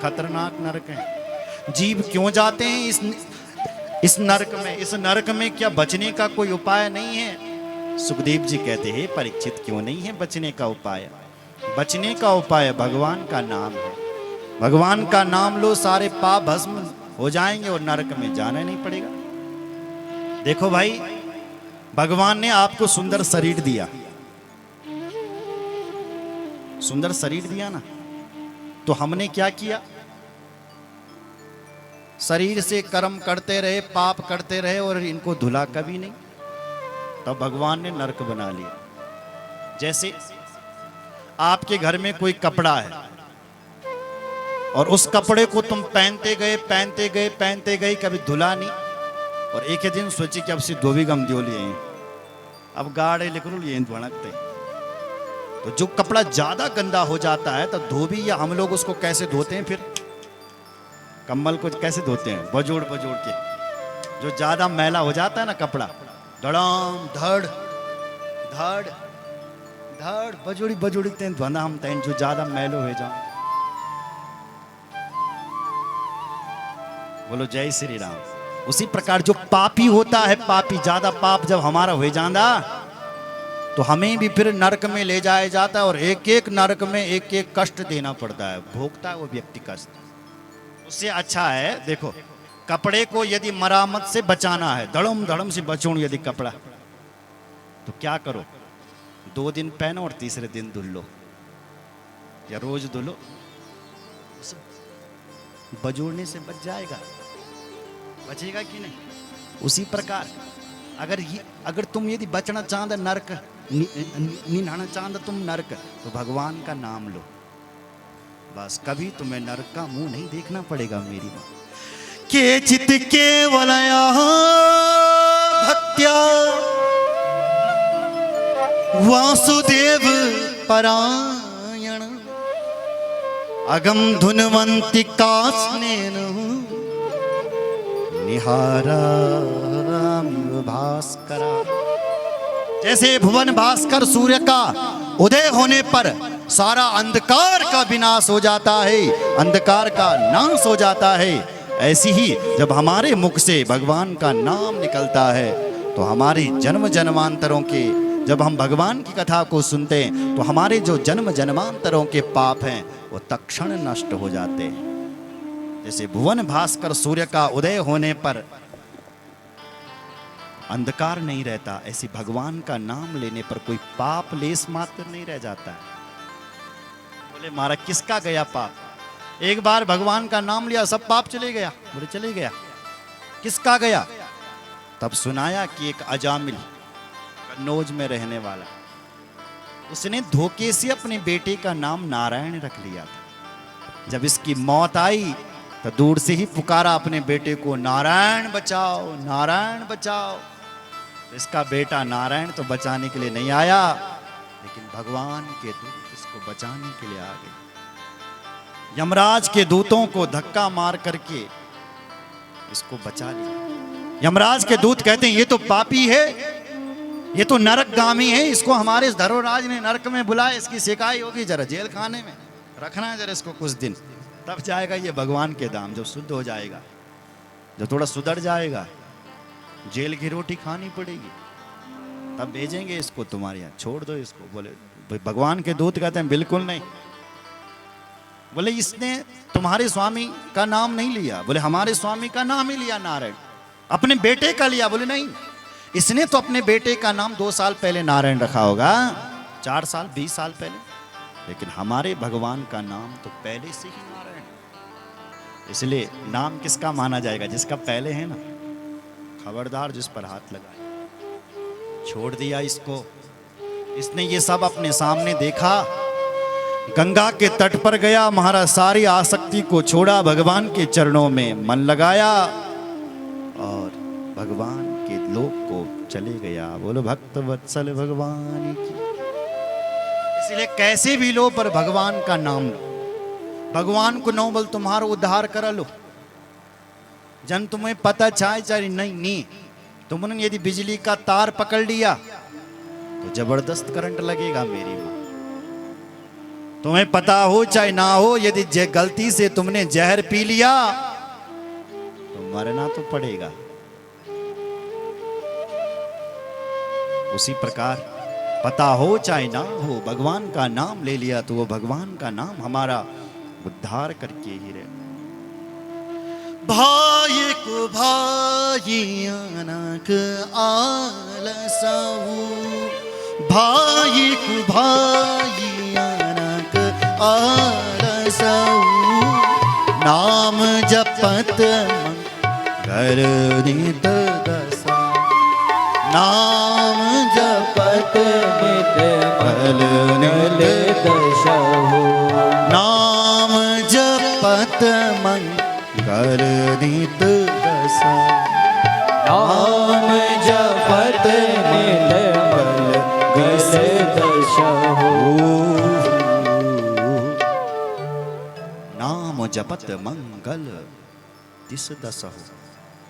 खतरनाक नरक है। जीव क्यों जाते हैं इस नरक में? इस नरक में क्या बचने का कोई उपाय नहीं है? सुखदेव जी कहते हैं परीक्षित, क्यों नहीं है बचने का उपाय? बचने का उपाय भगवान का नाम है। भगवान का नाम लो, सारे पाप भस्म हो जाएंगे और नरक में जाना नहीं पड़ेगा। देखो भाई, भगवान ने आपको सुंदर शरीर दिया, सुंदर शरीर दिया ना, तो हमने क्या किया? शरीर से कर्म करते रहे, पाप करते रहे और इनको धुला कभी नहीं। तब भगवान ने नरक बना लिया। जैसे आपके घर में कोई कपड़ा है और उस कपड़े को तुम पहनते गए पहनते गए पहनते गए, कभी धुला नहीं, और एक ही दिन सोची कि अब से धोबी गम दियो लिए, अब गाढ़े लिख लो ये भड़कते। तो जो कपड़ा ज्यादा गंदा हो जाता है तो धोबी या हम लोग उसको कैसे धोते हैं? फिर कम्बल को कैसे धोते हैं? बजोड़ बजोड़ के। जो ज्यादा मैला हो जाता है ना कपड़ा, धड़ाम धड़ धड़ धड़ बजोड़ी बजोड़ी तें धोना हम तें, जो ज्यादा मैलो हो जाओ। बोलो जय श्री राम। उसी प्रकार जो पापी होता है, पापी ज्यादा पाप जब हमारा हो जाता तो हमें भी फिर नरक में ले जाया जाता है, और एक एक नरक में एक एक कष्ट देना पड़ता है, भोगता है वो व्यक्ति कष्ट। उससे अच्छा है, देखो कपड़े को यदि मरामत से बचाना है, धड़म धड़म से बचो यदि कपड़ा, तो क्या करो? 2 दिन पहनो और तीसरे दिन धुल लो, या रोज धुलो, बजोड़ने से बच जाएगा। बचेगा कि नहीं? उसी प्रकार अगर तुम यदि बचना चाहते नरक, निनाना चाहते तुम नरक, तो भगवान का नाम लो, बस कभी तुम्हें नरक का मुंह नहीं देखना पड़ेगा। मेरी मां के चित केवलया भक्त्या वासुदेव परायण अगम धुनवंती कास्नेन निहारा भास्करा। जैसे भुवन भास्कर सूर्य का उदय होने पर सारा अंधकार का विनाश हो जाता है, अंधकार का नाश हो जाता है, ऐसी ही जब हमारे मुख से भगवान का नाम निकलता है तो हमारे जन्म जन्मांतरों के, जब हम भगवान की कथा को सुनते हैं तो हमारे जो जन्म जन्मांतरों के पाप हैं वो तत्क्षण नष्ट हो जाते हैं। जैसे भुवन भास्कर सूर्य का उदय होने पर अंधकार नहीं रहता, ऐसे भगवान का नाम लेने पर कोई पाप लेस मात्र नहीं रह जाता है। बोले महाराज किसका गया पाप? एक बार भगवान का नाम लिया सब पाप चले गया? बोले चले गया। किसका गया? तब सुनाया कि एक अजामिल कन्नौज में रहने वाला, उसने धोखे से अपने बेटे का नाम नारायण रख लिया था। जब इसकी मौत आई तो दूर से ही पुकारा अपने बेटे को, नारायण बचाओ नारायण बचाओ। इसका बेटा नारायण तो बचाने के लिए नहीं आया, लेकिन भगवान के दूत इसको बचाने के लिए आ गए। यमराज के दूतों को धक्का मार करके इसको बचा लिया। यमराज के दूत कहते हैं ये तो पापी है, ये तो नरकगामी है, इसको हमारे धर्मराज ने नरक में बुलाया, इसकी शिकायत होगी, जरा जेल खाने में रखना है जरा इसको कुछ दिन, तब जाएगा ये भगवान के धाम। जब शुद्ध हो जाएगा, जब थोड़ा सुधर जाएगा, जेल की रोटी खानी पड़ेगी, तब भेजेंगे इसको तुम्हारे यहाँ, छोड़ दो इसको। बोले भगवान के दूत कहते हैं बिल्कुल नहीं। बोले इसने तुम्हारे स्वामी का नाम नहीं लिया। बोले हमारे स्वामी का नाम ही लिया नारायण, अपने बेटे का लिया। बोले नहीं, इसने तो अपने बेटे का नाम 2 साल पहले नारायण रखा होगा, 4 साल 20 साल पहले, लेकिन हमारे भगवान का नाम तो पहले से ही नारायण। इसलिए नाम किसका माना जाएगा? जिसका पहले है ना। खबरदार जिस पर हाथ लगाए। छोड़ दिया इसको। इसने ये सब अपने सामने देखा, गंगा के तट पर गया, महाराज सारी आसक्ति को छोड़ा, भगवान के चरणों में मन लगाया और भगवान के लोक को चले गया। बोलो भक्त वत्सल भगवान की। इसलिए कैसे भी लो पर भगवान का नाम लो। भगवान को नो बोल तुम्हारा उद्धार कर लो। जन तुम्हें पता चाहे चाहे नहीं, तुमने यदि बिजली का तार पकड़ लिया तो जबरदस्त करंट लगेगा। मेरी मां तुम्हें पता हो चाहे ना हो, यदि गलती से तुमने जहर पी लिया तो मरना तो पड़ेगा। उसी प्रकार पता हो चाहे ना हो, भगवान का नाम ले लिया तो वो भगवान का नाम हमारा उद्धार करके ही रहे। भाई को भाई अनक आलसाऊ, भाई को भाई अनक आलसाऊ, नाम जपत मंगल नित दसा, नाम जपत नित मंगल दशहु, नाम जपत मंगल नित दसा, नाम जपत नित मंगल दशहु, नाम जपत मंगल दिस दशहु।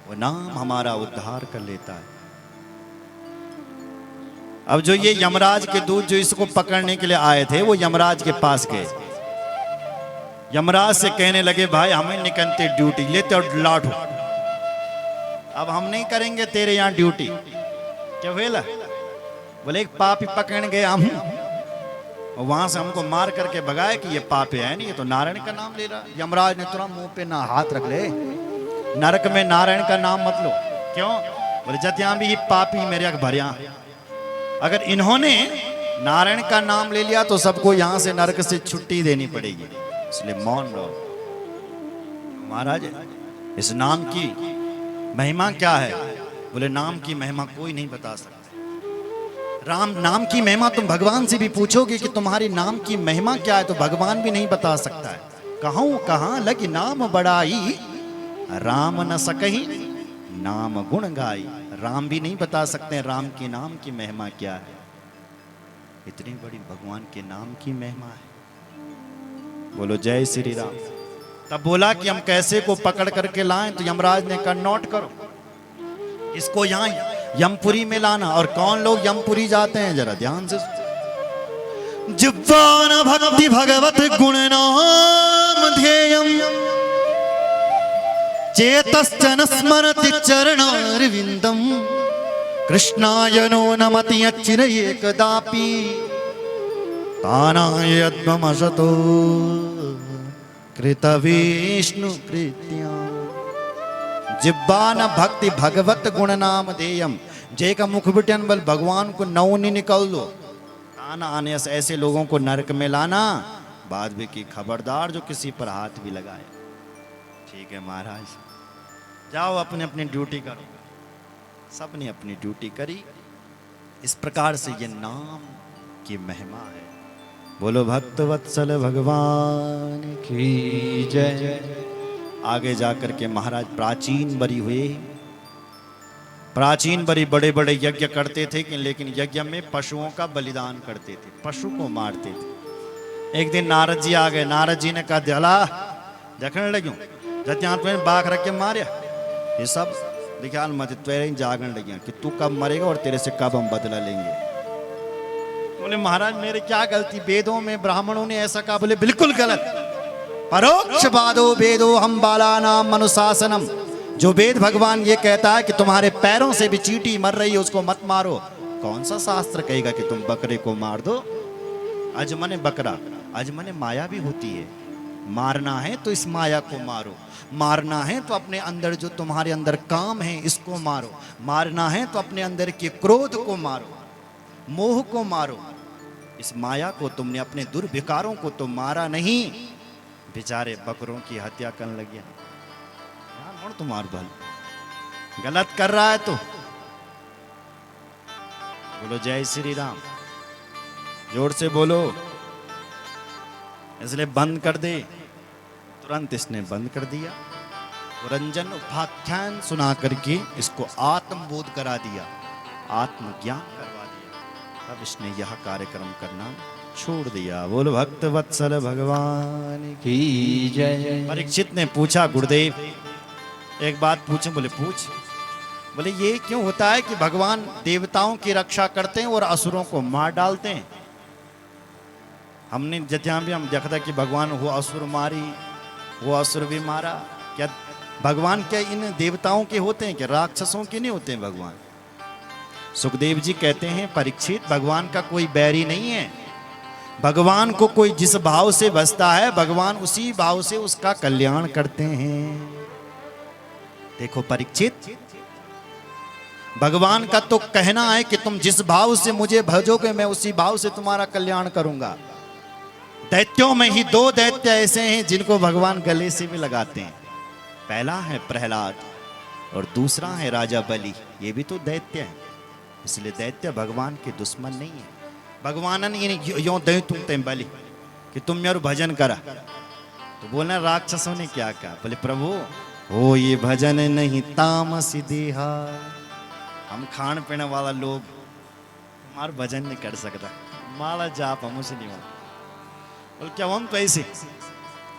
वो नाम हमारा उद्धार कर लेता है। अब जो ये यमराज के दूत जो इसको पकड़ने के लिए आए थे, वो यमराज के पास गए। यमराज से कहने लगे, भाई हमें निकलते ड्यूटी लेते और लाठो, अब हम नहीं करेंगे तेरे यहाँ ड्यूटी। क्या हुआ? बोले एक पापी पकड़ गए हम, और वहां से हमको मार करके भगाए कि ये पापी है नहीं, ये तो नारायण का नाम ले रहा। यमराज ने तुरंत मुंह पे ना हाथ रख ले, नरक में नारायण का नाम मत लो। क्यों? बोले जत्या भी पापी मेरे भरिया, अगर इन्होंने नारायण का नाम ले लिया तो सबको यहां से नरक से छुट्टी देनी पड़ेगी, इसलिए मौन रहो। महाराज इस नाम की महिमा क्या है? बोले नाम की महिमा कोई नहीं बता सकता। राम नाम की महिमा तुम भगवान से भी पूछोगे कि तुम्हारी नाम की महिमा क्या है, तो भगवान भी नहीं बता सकता है। कहूं कहां लगी नाम बड़ाई, राम न सकही नाम गुण गाई। राम भी नहीं बता सकते राम के नाम की महिमा क्या है। इतनी बड़ी भगवान के नाम की महिमा है। बोलो जय श्री राम। तब बोला कि हम कैसे को पकड़ करके लाएं, तो यमराज ने कहा नोट करो, इसको यहाँ यमपुरी में लाना। और कौन लोग यमपुरी जाते हैं जरा ध्यान से। जिह्वान भक्ति भगवत गुण नाम ध्येयम, चेतश्चन स्मरति चरणारविंदम, कृष्णाय नो नमति अचिरये कदापि, तानाय यद्ममसतो कृत विष्णु कृत्या। जिब्बान भक्ति भगवत गुण नाम देयम, जय का मुख बिटन बल भगवान को नौ नहीं निकल दो। ताना आने से ऐसे लोगों को नरक में लाना, बाद में की खबरदार जो किसी पर हाथ भी लगाए। ठीक है महाराज, जाओ अपने अपनी ड्यूटी करो। सबने अपनी ड्यूटी करी। इस प्रकार से ये नाम की महिमा है। बोलो भक्त वत्सल भगवान की जय। आगे जाकर के महाराज प्राचीन बरी हुए। प्राचीन बरी बड़े बड़े यज्ञ करते थे, लेकिन यज्ञ में पशुओं का बलिदान करते थे, पशु को मारते थे। एक दिन नारद जी आ गए। नारद जी ने कहा दला देखने लग्यूं जत्या तुम्हें बाघ रख के मारिया, ये सब दिखाल मत तेरे जागने लगिया कि तू कब मरेगा और तेरे से कब हम बदला लेंगे। बोले महाराज मेरे क्या गलती, वेदों में ब्राह्मणों ने ऐसा कहा। बोले बिल्कुल गलत। परोक्ष बादो वेदो हम बाला नाम अनुशासनम। जो वेद भगवान ये कहता है कि तुम्हारे पैरों से भी चींटी मर रही है उसको मत मारो, कौन सा शास्त्र कहेगा कि तुम बकरे को मार दो? अजमने बकरा, अजमने माया भी होती है। मारना है तो इस माया को मारो, मारना है तो अपने अंदर जो तुम्हारे अंदर काम है इसको मारो, मारना है तो अपने अंदर के क्रोध को मारो, मोह को मारो। इस माया को तुमने, अपने दुर्विकारों को तो मारा नहीं, बेचारे बकरों की हत्या करने लगे। तुम्हार बल गलत कर रहा है तो बोलो जय श्री राम, जोर से बोलो। इसलिए बंद कर दे। तुरंत इसने बंद कर दिया। रंजन उपाख्यान सुना करके इसको आत्मबोध करा दिया, आत्मज्ञान करवा दिया। तब इसने यह कार्यक्रम करना छोड़ दिया। बोलो भक्त वत्सल भगवान की जय। परीक्षित ने पूछा गुरुदेव एक बात पूछें? बोले पूछ। बोले ये क्यों होता है कि भगवान देवताओं की रक्षा करते हैं और असुरों को मार डालते हैं? हमने जहाँ भी हम देखा कि भगवान वो असुर मारी, वो असुर भी मारा। क्या भगवान क्या इन देवताओं के होते हैं, क्या राक्षसों के नहीं होते हैं भगवान? सुखदेव जी कहते हैं परीक्षित, भगवान का कोई बैरी नहीं है। भगवान को कोई जिस भाव से बसता है, भगवान उसी भाव से उसका कल्याण करते हैं। देखो परीक्षित, भगवान का तो कहना है कि तुम जिस भाव से मुझे भजोगे मैं उसी भाव से तुम्हारा कल्याण करूंगा। दैत्यों में ही दो दैत्य ऐसे हैं जिनको भगवान गले से भी लगाते हैं। पहला है प्रहलाद और दूसरा है राजा बलि। ये भी तो दैत्य है, इसलिए दैत्य भगवान के दुश्मन नहीं है। भगवान ने यो दे तुम ते बलि कि तुम मेरा भजन करा, तो बोलना राक्षसों ने क्या कहा? बोले प्रभु हो ये भजन नहीं तामस देहा, हम खान पीने वाला लोग हमारा भजन नहीं कर सकता, माला जाप हमसे नहीं होता। बोले क्या हम तो ऐसे?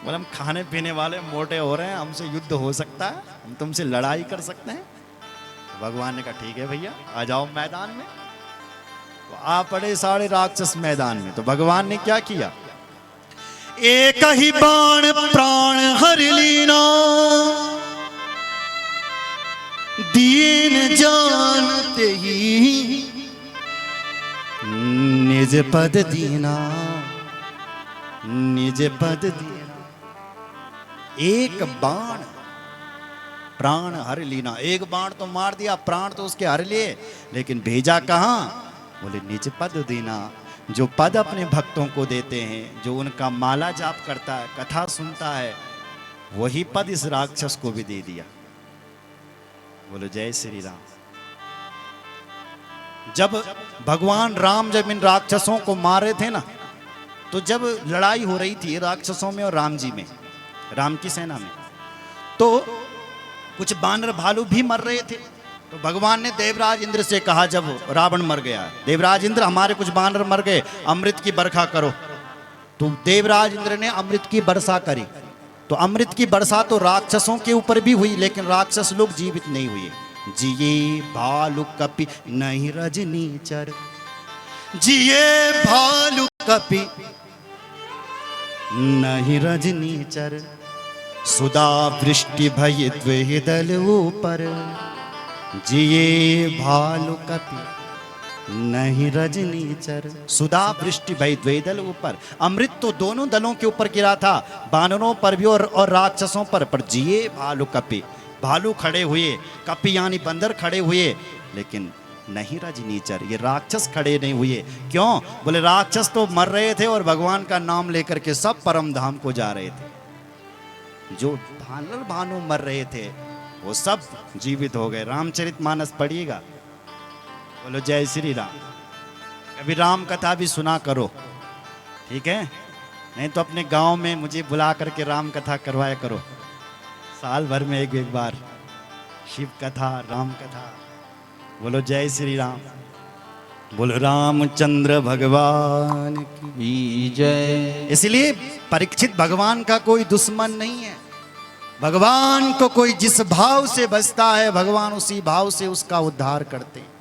बोले हम खाने पीने वाले मोटे हो रहे हैं, हमसे युद्ध हो सकता है, हम तुमसे लड़ाई कर सकते हैं? तो भगवान ने कहा ठीक है भैया आ जाओ मैदान में। तो आ पड़े सारे राक्षस मैदान में। तो भगवान ने क्या किया? एक ही बाण प्राण हर लीना, दीन जानते ही निज पद दीना, निज पद दीना। एक बाण प्राण हर लीना, एक बाण तो मार दिया, प्राण तो उसके हर लिए, लेकिन भेजा कहां? बोले निज पद दीना। जो पद अपने भक्तों को देते हैं, जो उनका माला जाप करता है, कथा सुनता है, वही पद इस राक्षस को भी दे दिया। बोलो जय श्री राम। जब भगवान राम जब इन राक्षसों को मार रहे थे ना, तो जब लड़ाई हो रही थी राक्षसों में और राम जी में, राम की सेना में, तो कुछ बानर भालू भी मर रहे थे। तो भगवान ने देवराज इंद्र से कहा, जब रावण मर गया, देवराज इंद्र हमारे कुछ बानर मर गए, अमृत की बरखा करो। तो देवराज इंद्र ने अमृत की वर्षा करी। तो अमृत की वर्षा तो राक्षसों के ऊपर भी हुई, लेकिन राक्षस लोग जीवित नहीं हुए। जिये भालू कपि नहीं रजनीचर, जिये भालू कपि नहीं रजनीचर, सुधा वृष्टि भय द्वेदल ऊपर, जिये भालू कपि नहीं रजनीचर। सुधा वृष्टि भय द्वेदल ऊपर, अमृत तो दोनों दलों के ऊपर गिरा था, बानरों पर भी और राक्षसों पर जिये भालू कपि, भालू खड़े हुए, कपि यानी बंदर खड़े हुए, लेकिन नहीं रजनीचर, ये राक्षस खड़े नहीं हुए। क्यों? बोले राक्षस तो मर रहे थे और भगवान का नाम लेकर के सब परम धाम को जा रहे थे। जो भानर भानु मर रहे थे वो सब जीवित हो गए। रामचरितमानस पढ़िएगा। बोलो जय श्री राम। कभी राम कथा भी सुना करो, ठीक है? नहीं तो अपने गांव में मुझे बुला करके राम कथा करवाया करो, साल भर में एक बार शिव कथा, राम कथा। बोलो जय श्री राम। बोलो रामचंद्र भगवान की जय। इसलिए परीक्षित भगवान का कोई दुश्मन नहीं है। भगवान को कोई जिस भाव से बसता है, भगवान उसी भाव से उसका उद्धार करते हैं।